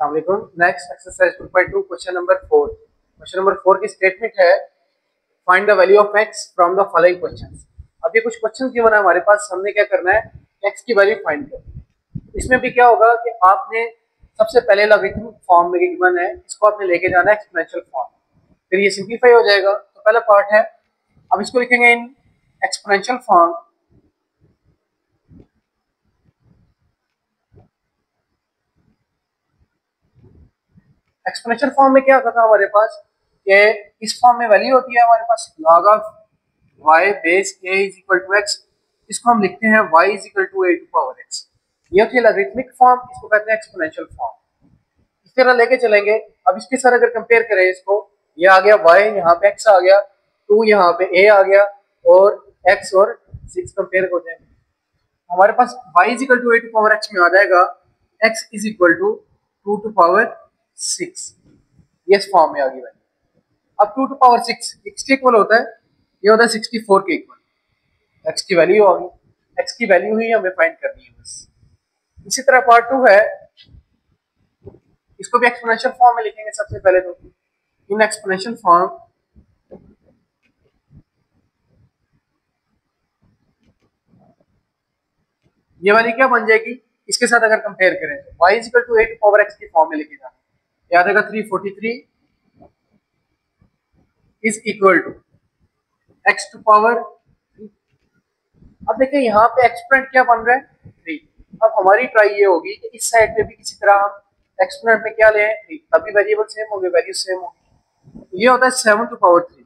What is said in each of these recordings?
Next exercise 2.2 question number 4। Question number 4 की statement है find the value of x from the following questions. अब ये कुछ question given है हमारे पास, हमने क्या करना है x की वैल्यू फाइंड करनी। इसमें भी क्या होगा कि आपने सबसे पहले लॉगरिथमिक फॉर्म में गिवन है, इसको आपने लेके जाना है एक्सपोनेंशियल फॉर्म, फिर ये सिंपलीफाई हो जाएगा। तो पहला पार्ट है, अब इसको लिखेंगे इन एक्सपोनेंशियल फॉर्म। एक्सपोनेंशियल फॉर्म में क्या होता था हमारे पास कि इस फॉर्म में वैल्यू होती है हमारे पास log of y base a is equal to x। इसको हम लिखते हैं y is equal to a to power x। ये होती है लॉगरिथमिक फॉर्म, इसको कहते हैं एक्सपोनेंशियल फॉर्म। इस तरह लेके चलेंगे। अब इसके साथ अगर कंपेयर करें इसको, ये आ गया y, यहाँ पे x आ गया, 2 यहाँ पे a आ गया और x और 6 कंपेयर हो जाएंगे। हमारे पास y is equal to a to power x में आ जाएगा x is equal to 2 to power 6। ये इस फॉर्म में आ गई वैल्यू। अब 2 टू पावर 6 x के इक्वल होता है, ये होता है 64 के इक्वल। x की वैल्यू आ गई, x की वैल्यू ही हमें फाइंड करनी है बस। इसी तरह पार्ट 2 है, इसको भी एक्सपोनेंशियल फॉर्म में लिखेंगे सबसे पहले। तो इन एक्सपोनेंशियल फॉर्म ये वाली क्या बन जाएगी, इसके साथ अगर कंपेयर करें तो y is equal to 8 power x की फॉर्म में लिखे जाना, याद आएगा 343 is equal to x to power. अब देखिए यहाँ पे एक्सपोनेंट क्या बन रहा है 3। अब हमारी ट्राई ये होगी कि इस साइड पे भी किसी तरह हम एक्सपोनेंट में क्या लें 3, तभी वेरिएबल सेम होंगे, वैल्यू सेम होगी। तो ये होता है 7 to power 3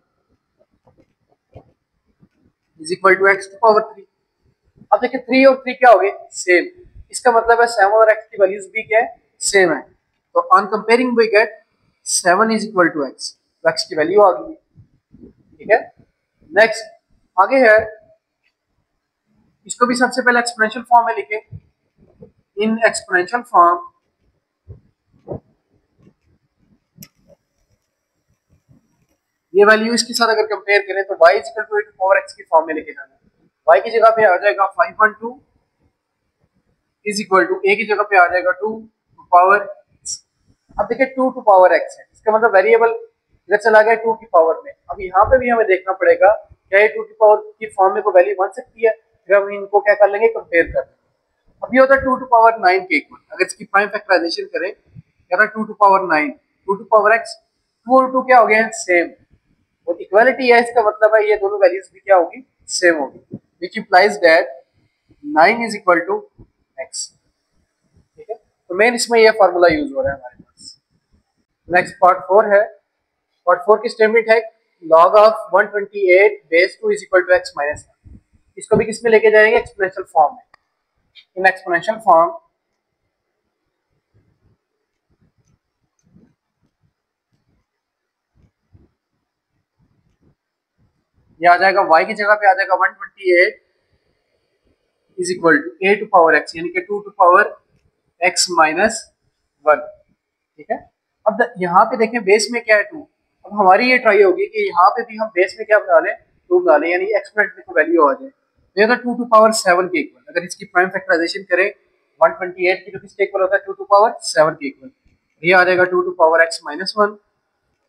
is equal to x to power 3। अब देखिए 3 और 3 क्या हो गए सेम, इसका मतलब है 7 और x की वैल्यूज भी क्या है सेम है। तो on comparing we get 7 is equal to x, तो x की वैल्यू आ गई। ठीक है, नेक्स्ट आगे है, इसको भी सबसे पहले एक्सपोनेंशियल फॉर्म में लिखे। इन एक्सपोनेंशियल फॉर्म ये वैल्यू इसके साथ अगर कंपेयर करें तो y is equal to a to power x की फॉर्म में लेके जाना। y की जगह पे आ जाएगा 512 इज इक्वल टू a की जगह पे आ जाएगा 2 टू पावर। अब देखिए 2 टू पावर x है, इसका मतलब वेरिएबल इधर चला गया 2 की पावर में। अब यहाँ पे भी हमें देखना पड़ेगा क्या ये 2 की पावर की फॉर्म में कोई वैल्यू बन सकती है, फिर हम इनको क्या कर लेंगे कंपेयर कर लेंगे। अब ये होता है 2 टू पावर 9 के इक्वल, अगर इसकी प्राइम फैक्टराइजेशन करें क्या था 2 to power 9, 2 to power x, 2 और 2 क्या हो गए सेम, और इक्वालिटी है, इसका मतलब है ये दोनों वैल्यूज भी क्या होगी सेम होगी, which implies that 9 is equal to x। ठीक है, तो मेन इसमें ये फार्मूला यूज हो रहा है हमारे पास। नेक्स्ट पार्ट 4 है, पार्ट 4 की स्टेटमेंट है log of 128 base 2 is equal to x minus 1। इसको भी किस में लेके जाएंगे एक्सपोनेंशियल फॉर्म में। इन एक्सपोनेंशियल फॉर्म ये आ जाएगा y की जगह पे आ जाएगा 128 is equal to a to power x, यानी कि 2 टू पावर x माइनस 1। ठीक है, अब यहाँ पे देखें बेस में क्या है 2। अब हमारी ये ट्राई होगी कि यहाँ पे भी हम बेस में क्या बना लें 2 बना लें, यानी एक्सपोनेंट में कोई वैल्यू आ जाए। तो ये 2 टू पावर 7 के इक्वल, अगर इसकी प्राइम फैक्टराइजेशन करें 128 की तो किसके इक्वल होता है 2 टू पावर 7 के इक्वल, ये आ जाएगा 2 टू पावर x माइनस 1।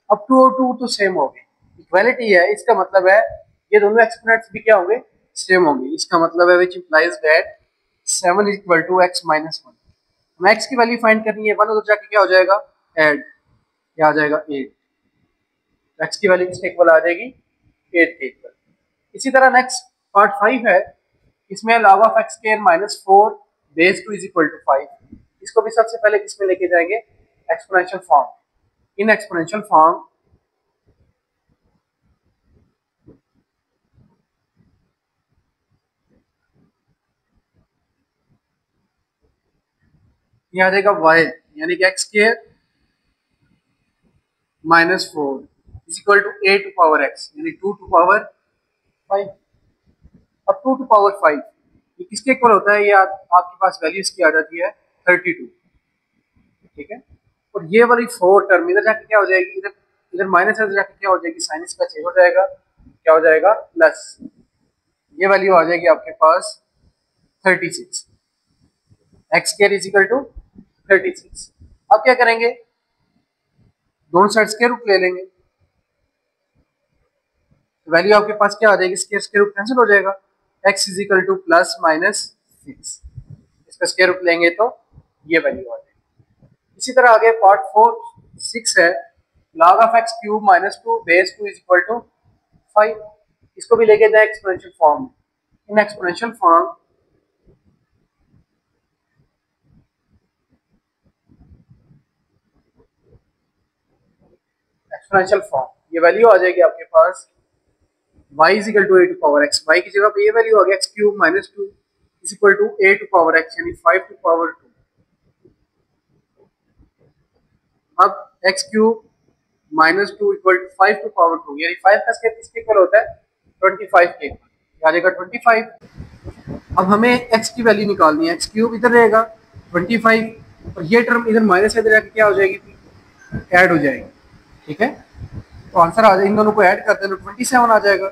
अब 2 और 2 तो सेम हो गए, इक्वालिटी है, इसका मतलब है ये दोनों एक्सपोनेंट्स भी क्या होंगे सेम होंगे। इसका मतलब है which implies that 7 is equal to x minus 1। हम x की वैल्यू फाइंड करनी है, 1 उधर जाके क्या हो जाएगा ऐड, क्या आ जाएगा 8, x की वैल्यू किसके इक्वल आ जाएगी 8 के इक्वल। इसी तरह नेक्स्ट पार्ट 5 है, इसमें log of x square minus 4 base 2 is equal to 5। इसको भी सबसे पहले किसमें लेके जाएंगे exponential form. In exponential form ये आ जाएगा y, यानी कि x square minus 4 is equal to a to power x, यानी 2 टू पावर 5। अब 2 टू पावर 5 ये किसके इक्वल होता है, ये आपके पास वैल्यू इसकी आ जाती है 32। ठीक है, और ये वाली 4 टर्म इधर जाके क्या हो जाएगी, इधर इधर माइनस इधर जाके क्या हो जाएगी साइन इसका चेंज हो जाएगा, क्या हो जाएगा प्लस, ये वैल्यू आ जाएगी आपके पास 36, x square is equal to 36। अब क्या करेंगे, दोनों साइड स्क्वायर रूट ले लेंगे, वैल्यू आपके पास क्या आ जाएगी, स्क्वायर रूट कैंसिल हो जाएगा, x is equal two plus minus 6, इसका स्क्वायर रूट लेंगे तो ये वैल्यू आ जाएगी। इसी तरह आगे पार्ट 4 6 है, log of x cube minus 2 base 2 is equal to 5, इसको भी लेके जाए exponential form. In exponential form ये वैल्यू आ जाएगी आपके पास y is equal to a to power x, y की जगह पे ये वैल्यू आ गया x cube minus 2 is equal to a to power x यानी 5 टू पावर 2। अब x cube minus 2 equal to 5 to power 2 यानी 5 का स्क्वायर किसके इक्वल होता है, 25 के इक्वल, आ जाएगा 25। अब हमें x की वैल्यू निकालनी है, x क्यूब इधर रहेगा 25 और ये टर्म इधर माइनस इधर आके क्या हो जाएगी, ऐड हो जाएगी, ठीक है। तो आंसर आ जाएगा, इन दोनों को ऐड करते हैं तो 27 आ जाएगा,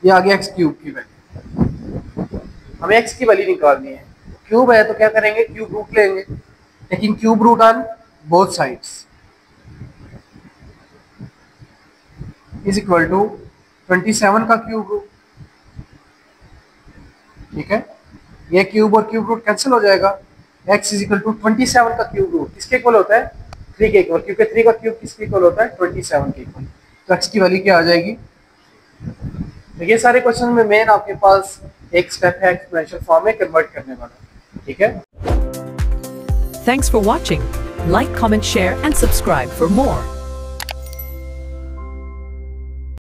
ये आ गया x क्यूब की वैल्यू। हमें x की वैल्यू निकालनी है, क्यूब है तो क्या करेंगे, क्यूब रूट लेंगे, लेकिन cube root on both sides is equal to 27 का क्यूब रूट, ठीक है। ये क्यूब और क्यूब रूट कैंसिल हो जाएगा, x इज इक्वल टू 27 का क्यूब रूट किसके इक्वल होता है, 3 के इक्वल, क्योंकि 3 का क्यूब किसके इक्वल होता है, 27 के इक्वल। तो x की वैल्यू क्या आ जाएगी। तो ये सारे क्वेश्चन में मेन आपके पास एक स्टेप है एक्सपोनेंशियल फॉर्म में कन्वर्ट करने वाला, ठीक है। Thanks for watching. Like, comment, share and subscribe for more.